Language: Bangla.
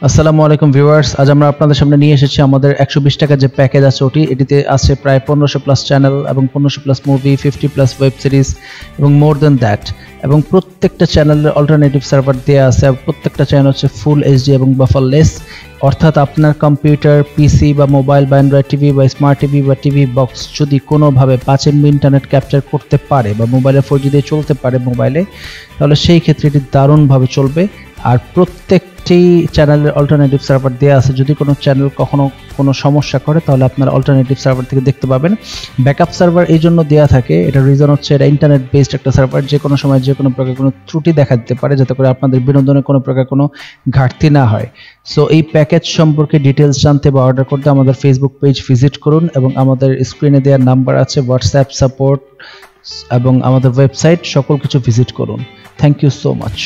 আসসালামু আলাইকুম ভিউয়ার্স, আজ আমরা আপনাদের সামনে নিয়ে এসেছি আমাদের 120 টাকা যে প্যাকেজ আছে ওটি। এটিতে আছে প্রায় 1500 প্লাস চ্যানেল এবং 1500 plus movie, 50 plus web series এবং মোর দ্যান দ্যাট। এবং প্রত্যেকটা চ্যানেলের অল্টারনেটিভ সার্ভার দেওয়া আছে। প্রত্যেকটা চ্যানেল হচ্ছে ফুল এইচডি এবং বাফারলেস, অর্থাৎ আপনার কম্পিউটার, পিসি বা মোবাইল বা অ্যান্ড্রয়েড টিভি বা স্মার্ট টিভি বা টিভি বক্স যদি কোনোভাবে 5 MB ইন্টারনেট ক্যাপচার করতে পারে বা মোবাইলে 4G দিয়ে চলতে পারে মোবাইলে, তাহলে সেই ক্ষেত্রে এটি দারুণভাবে চলবে। আর প্রত্যেকটি চ্যানেলের অল্টারনেটিভ সার্ভার দেওয়া আছে। যদি কোনো চ্যানেল কখনো কোনো সমস্যা করে তাহলে আপনারা অল্টারনেটিভ সার্ভার থেকে দেখতে পাবেন। ব্যাকআপ সার্ভার এই জন্য দেওয়া থাকে, এটার রিজন হচ্ছে এটা ইন্টারনেট বেসড একটা সার্ভার, যে কোনো সময় যে কোনো প্রকার কোনো ত্রুটি দেখা দিতে পারে, যাতে করে আপনাদের বিনোদনে কোনো প্রকার কোনো ঘাটতি না হয়। সো এই প্যাকেজ সম্পর্কে ডিটেলস জানতে বা অর্ডার করতে আমাদের ফেসবুক পেজ ভিজিট করুন এবং আমাদের স্ক্রিনে দেওয়ার নাম্বার আছে, হোয়াটসঅ্যাপ সাপোর্ট এবং আমাদের ওয়েবসাইট, সকল কিছু ভিজিট করুন। Thank you so much.